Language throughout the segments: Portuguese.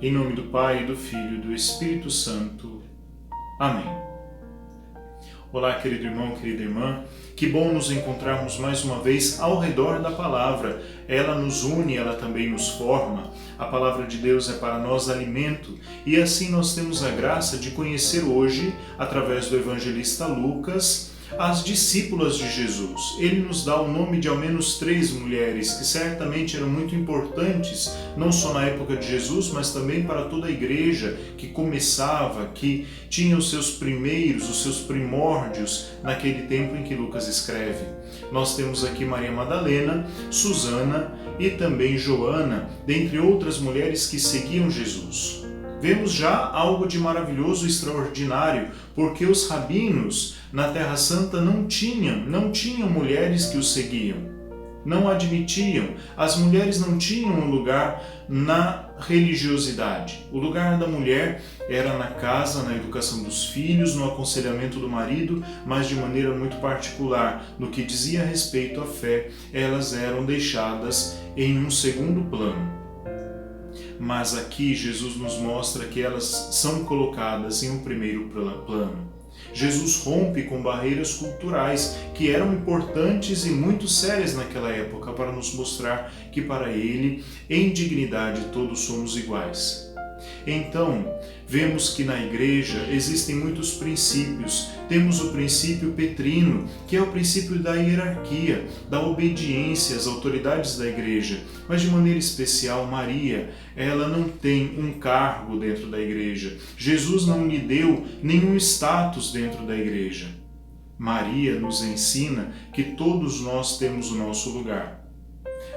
Em nome do Pai, do Filho e do Espírito Santo. Amém. Olá, querido irmão, querida irmã. Que bom nos encontrarmos mais uma vez ao redor da palavra. Ela nos une, ela também nos forma. A palavra de Deus é para nós alimento e assim nós temos a graça de conhecer hoje, através do evangelista Lucas, as discípulas de Jesus. Ele nos dá o nome de ao menos 3 mulheres que certamente eram muito importantes, não só na época de Jesus, mas também para toda a igreja que começava, que tinha os seus primórdios naquele tempo em que Lucas escreve. Nós temos aqui Maria Madalena, Susana e também Joana, dentre outras mulheres que seguiam Jesus. Vemos já algo de maravilhoso e extraordinário, porque os rabinos na Terra Santa não tinham mulheres que os seguiam, não admitiam. As mulheres não tinham um lugar na religiosidade. O lugar da mulher era na casa, na educação dos filhos, no aconselhamento do marido, mas de maneira muito particular, no que dizia respeito à fé, elas eram deixadas em um segundo plano. Mas aqui Jesus nos mostra que elas são colocadas em um primeiro plano. Jesus rompe com barreiras culturais que eram importantes e muito sérias naquela época para nos mostrar que para Ele, em dignidade, todos somos iguais. Então, vemos que na igreja existem muitos princípios. Temos o princípio petrino, que é o princípio da hierarquia, da obediência às autoridades da igreja. Mas de maneira especial, Maria, ela não tem um cargo dentro da igreja. Jesus não lhe deu nenhum status dentro da igreja. Maria nos ensina que todos nós temos o nosso lugar.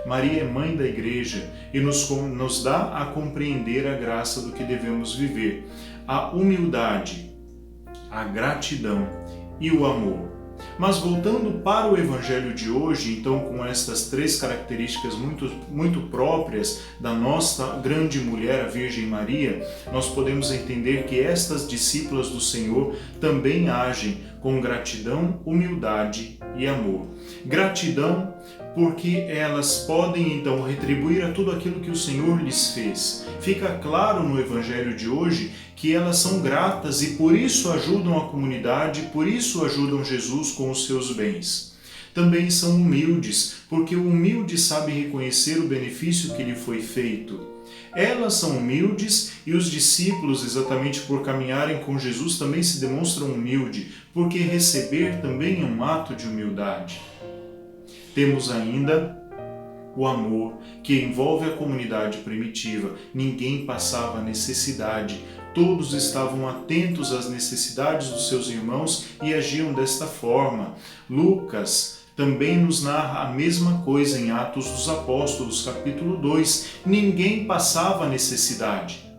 Maria é mãe da igreja e nos dá a compreender a graça do que devemos viver, a humildade, a gratidão e o amor. Mas voltando para o evangelho de hoje, então com estas 3 características muito próprias da nossa grande mulher, a Virgem Maria, nós podemos entender que estas discípulas do Senhor também agem com gratidão, humildade e amor. Gratidão porque elas podem então retribuir a tudo aquilo que o Senhor lhes fez. Fica claro no evangelho de hoje que elas são gratas e por isso ajudam a comunidade, por isso ajudam Jesus com os seus bens. Também são humildes, porque o humilde sabe reconhecer o benefício que lhe foi feito. Elas são humildes e os discípulos, exatamente por caminharem com Jesus, também se demonstram humildes, porque receber também é um ato de humildade. Temos ainda o amor, que envolve a comunidade primitiva. Ninguém passava necessidade, todos estavam atentos às necessidades dos seus irmãos e agiam desta forma. Lucas também nos narra a mesma coisa em Atos dos Apóstolos, capítulo 2. Ninguém passava necessidade.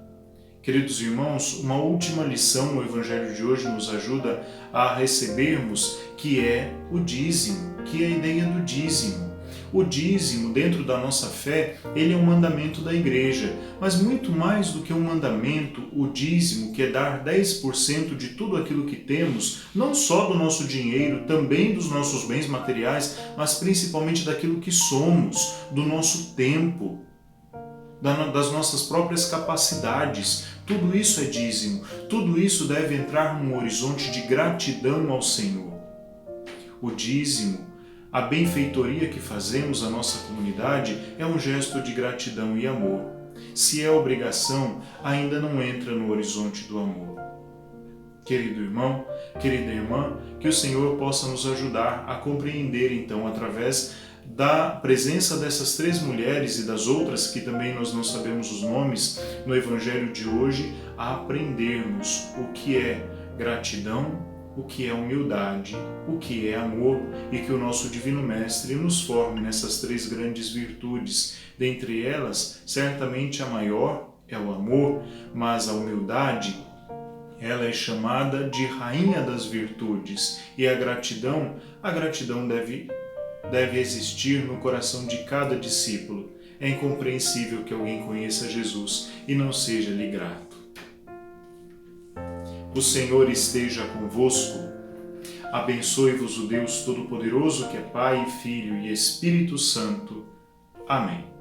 Queridos irmãos, uma última lição o Evangelho de hoje nos ajuda a recebermos, que é o dízimo, que é a ideia do dízimo. O dízimo, dentro da nossa fé, ele é um mandamento da igreja, mas muito mais do que um mandamento, o dízimo, que é dar 10% de tudo aquilo que temos, não só do nosso dinheiro, também dos nossos bens materiais, mas principalmente daquilo que somos, do nosso tempo, das nossas próprias capacidades. Tudo isso é dízimo, tudo isso deve entrar num horizonte de gratidão ao Senhor. O dízimo, a benfeitoria que fazemos à nossa comunidade é um gesto de gratidão e amor. Se é obrigação, ainda não entra no horizonte do amor. Querido irmão, querida irmã, que o Senhor possa nos ajudar a compreender, então, através da presença dessas 3 mulheres e das outras que também nós não sabemos os nomes no Evangelho de hoje, a aprendermos o que é gratidão, o que é humildade, o que é amor, e que o nosso Divino Mestre nos forme nessas 3 grandes virtudes. Dentre elas, certamente a maior é o amor, mas a humildade, ela é chamada de rainha das virtudes, e a gratidão deve existir no coração de cada discípulo. É incompreensível que alguém conheça Jesus e não seja-lhe grato. O Senhor esteja convosco. Abençoe-vos o Deus Todo-Poderoso, que é Pai, Filho e Espírito Santo. Amém.